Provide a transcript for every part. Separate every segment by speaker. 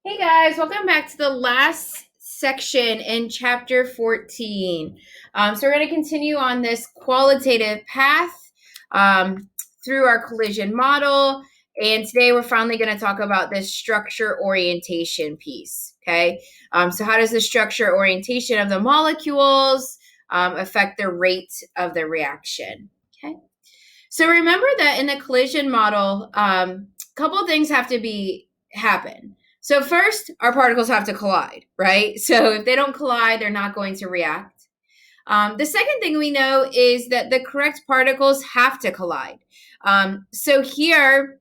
Speaker 1: Hey guys, welcome back to the last section in chapter 14. So we're going to continue on this qualitative path um, through our collision model. And today we're finally going to talk about this structure orientation piece. Okay. So how does the structure orientation of the molecules affect the rate of the reaction? Okay. So remember that in the collision model, a couple of things have to happen. So first, our particles have to collide, right? So if they don't collide, they're not going to react. The second thing we know is that the correct particles have to collide. So here,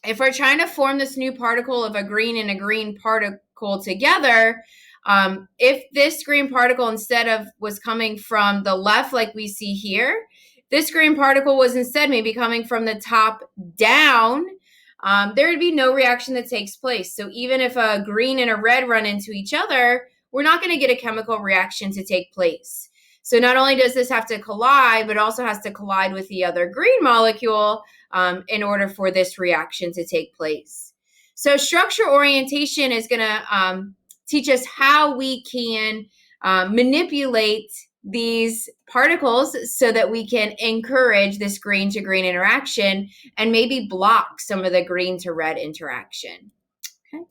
Speaker 1: if we're trying to form this new particle of a green and a green particle together, if this green particle instead of was coming from the left like we see here, this green particle was instead maybe coming from the top down, there would be no reaction that takes place. So even if a green and a red run into each other, we're not going to get a chemical reaction to take place. So not only does this have to collide, but also has to collide with the other green molecule in order for this reaction to take place. So structure orientation is going to teach us how we can manipulate these particles so that we can encourage this green to green interaction and maybe block some of the green to red interaction. Okay.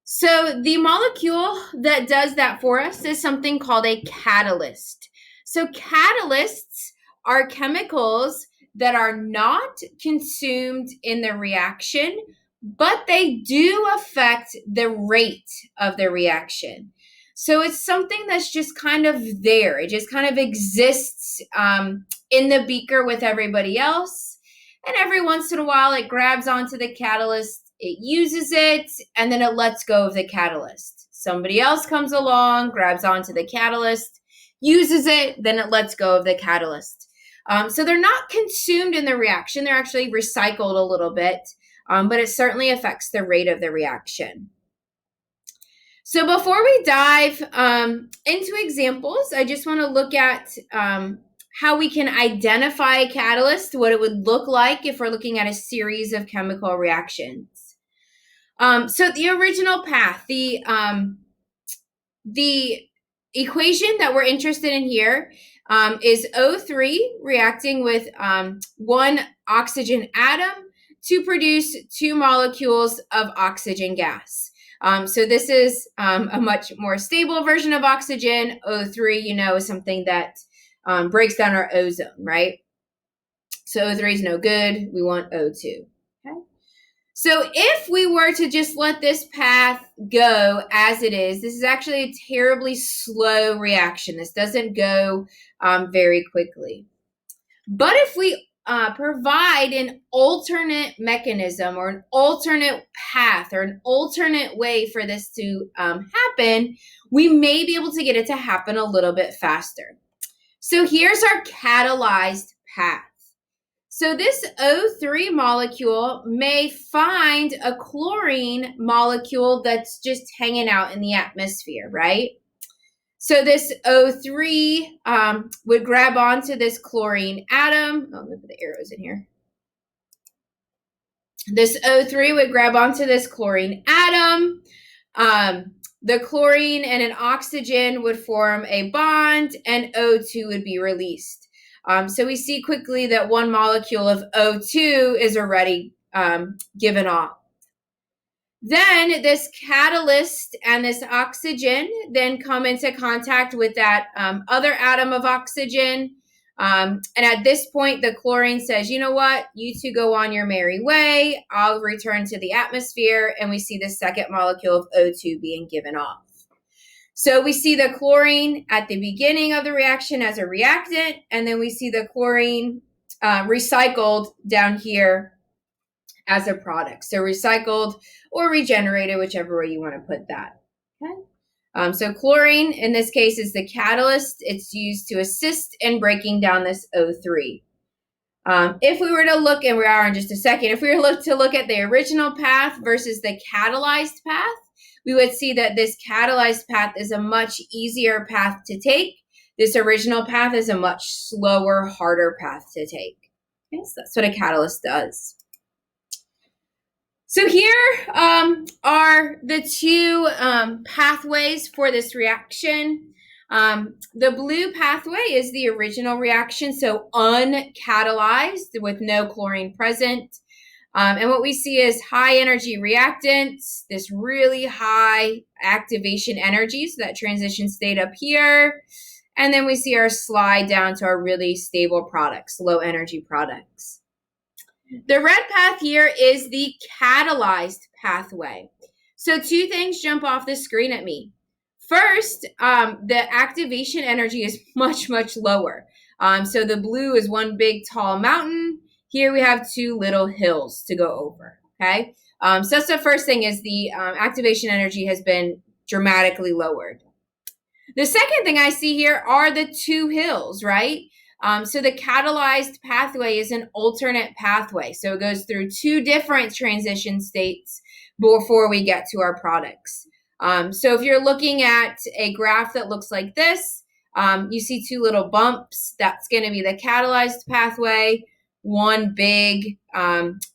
Speaker 1: So the molecule that does that for us is something called a catalyst. So catalysts are chemicals that are not consumed in the reaction, but they do affect the rate of the reaction. So it's something that's just kind of there. It just kind of exists in the beaker with everybody else. And every once in a while, it grabs onto the catalyst, it uses it, and then it lets go of the catalyst. Somebody else comes along, grabs onto the catalyst, uses it, then it lets go of the catalyst. So they're not consumed in the reaction. They're actually recycled a little bit, but it certainly affects the rate of the reaction. So before we dive into examples, I just want to look at how we can identify a catalyst, what it would look like if we're looking at a series of chemical reactions. So the original path, the equation that we're interested in here is O3 reacting with one oxygen atom to produce two molecules of oxygen gas. So this is a much more stable version of oxygen. O3, is something that breaks down our ozone, right? So O3 is no good. We want O2. Okay. So if we were to just let this path go as it is, this is actually a terribly slow reaction. This doesn't go very quickly. But if we provide an alternate mechanism or an alternate path or an alternate way for this to happen, we may be able to get it to happen a little bit faster. So here's our catalyzed path. So this O3 molecule may find a chlorine molecule that's just hanging out in the atmosphere, right? So this O3 would grab onto this chlorine atom. Oh, let me put the arrows in here. This O3 would grab onto this chlorine atom. The chlorine and an oxygen would form a bond, and O2 would be released. So we see quickly that one molecule of O2 is already given off. Then this catalyst and this oxygen then come into contact with that other atom of oxygen. And at this point, the chlorine says, you know what, you two go on your merry way. I'll return to the atmosphere. And we see the second molecule of O2 being given off. So we see the chlorine at the beginning of the reaction as a reactant. And then we see the chlorine recycled down here as a product. So recycled or regenerated, whichever way you want to put that. Okay. So chlorine, in this case, is the catalyst. It's used to assist in breaking down this O3. If we were to look, and we are in just a second, if we were to look at the original path versus the catalyzed path, we would see that this catalyzed path is a much easier path to take. This original path is a much slower, harder path to take. Okay, so that's what a catalyst does. So here are the two pathways for this reaction. The blue pathway is the original reaction, so uncatalyzed with no chlorine present. And what we see is high energy reactants, this really high activation energy, so that transition state up here. And then we see our slide down to our really stable products, low energy products. The red path here is the catalyzed pathway. So two things jump off the screen at me. First, the activation energy is much, much lower. So the blue is one big tall mountain. Here we have two little hills to go over, okay? So that's the first thing is the activation energy has been dramatically lowered. The second thing I see here are the two hills, right? So the catalyzed pathway is an alternate pathway. So it goes through two different transition states before we get to our products. So if you're looking at a graph that looks like this, you see two little bumps. That's going to be the catalyzed pathway. One big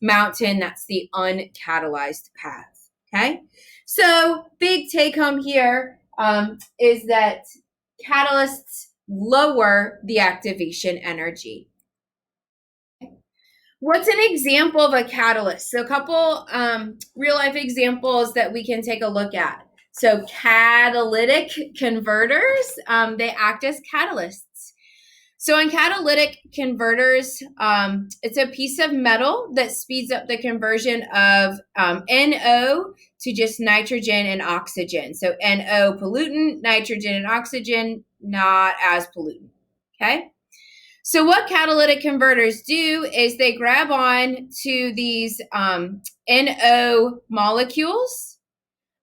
Speaker 1: mountain, that's the uncatalyzed path, okay? So big take home here is that catalysts lower the activation energy. What's an example of a catalyst? So a couple real life examples that we can take a look at. So catalytic converters, they act as catalysts. So in catalytic converters, it's a piece of metal that speeds up the conversion of NO to just nitrogen and oxygen. So NO pollutant, nitrogen and oxygen not as pollutant, okay? So what catalytic converters do is they grab on to these NO molecules,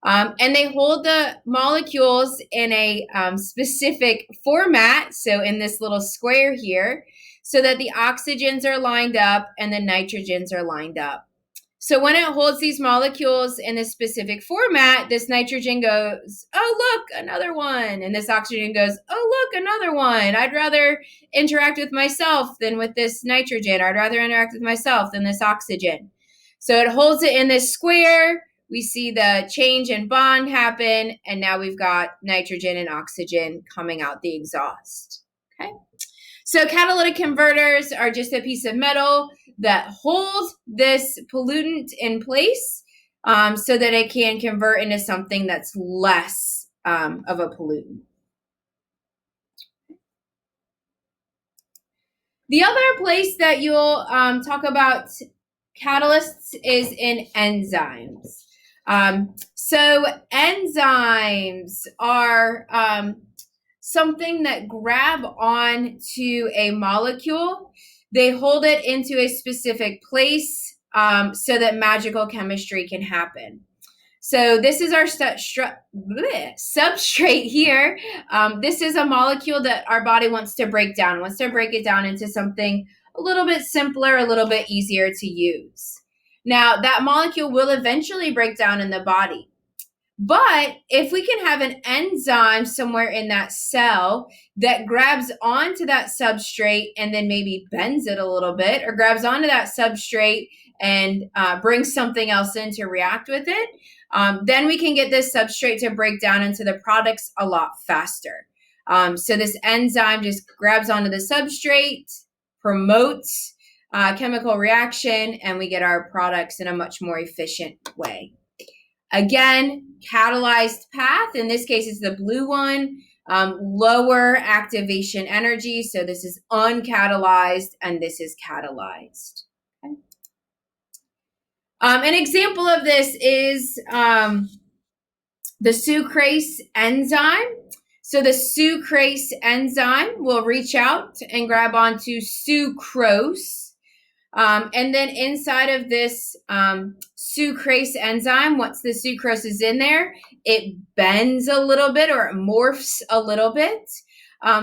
Speaker 1: and they hold the molecules in a specific format, so in this little square here, so that the oxygens are lined up and the nitrogens are lined up. So when it holds these molecules in this specific format, this nitrogen goes, oh, look, another one. And this oxygen goes, oh, look, another one. I'd rather interact with myself than with this nitrogen. I'd rather interact with myself than this oxygen. So it holds it in this square. We see the change in bond happen, and now we've got nitrogen and oxygen coming out the exhaust. Okay. So catalytic converters are just a piece of metal that holds this pollutant in place so that it can convert into something that's less of a pollutant. The other place that you'll talk about catalysts is in enzymes. So enzymes are something that grab on to a molecule. They hold it into a specific place so that magical chemistry can happen. So this is our substrate here. This is a molecule that our body wants to break down, wants to break it down into something a little bit simpler, a little bit easier to use. Now, that molecule will eventually break down in the body. But if we can have an enzyme somewhere in that cell that grabs onto that substrate and then maybe bends it a little bit, or grabs onto that substrate and brings something else in to react with it, then we can get this substrate to break down into the products a lot faster. So this enzyme just grabs onto the substrate, promotes chemical reaction, and we get our products in a much more efficient way. Again, catalyzed path, in this case it's the blue one, lower activation energy. So this is uncatalyzed and this is catalyzed. Okay. An example of this is the sucrase enzyme. So the sucrase enzyme will reach out and grab onto sucrose. And then inside of this sucrase enzyme, once the sucrose is in there, it bends a little bit or it morphs a little bit,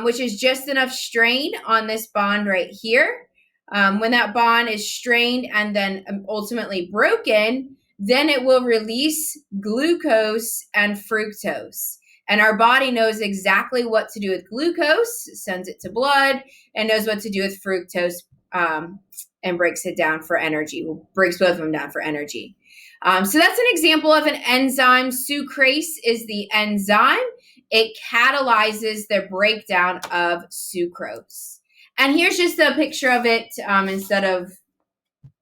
Speaker 1: which is just enough strain on this bond right here. When that bond is strained and then ultimately broken, then it will release glucose and fructose. And our body knows exactly what to do with glucose, sends it to blood, and knows what to do with fructose and breaks it down for energy, breaks both of them down for energy. So that's an example of an enzyme. Sucrase is the enzyme. It catalyzes the breakdown of sucrose. And here's just a picture of it instead of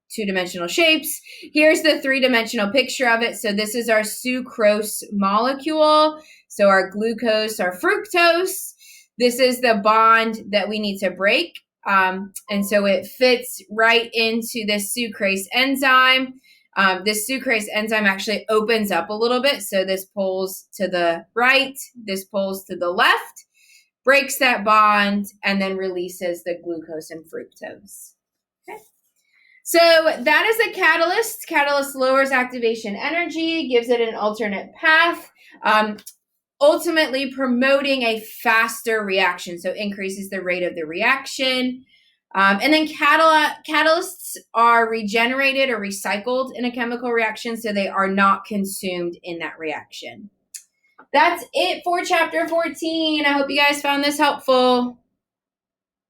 Speaker 1: two-dimensional shapes. Here's the three-dimensional picture of it. So this is our sucrose molecule. So our glucose, our fructose. This is the bond that we need to break. And so it fits right into this sucrase enzyme. This sucrase enzyme actually opens up a little bit. So this pulls to the right, this pulls to the left, breaks that bond, and then releases the glucose and fructose. Okay. So that is a catalyst. Catalyst lowers activation energy, gives it an alternate path, ultimately promoting a faster reaction. So increases the rate of the reaction. And then catalysts are regenerated or recycled in a chemical reaction, so they are not consumed in that reaction. That's it for chapter 14. I hope you guys found this helpful.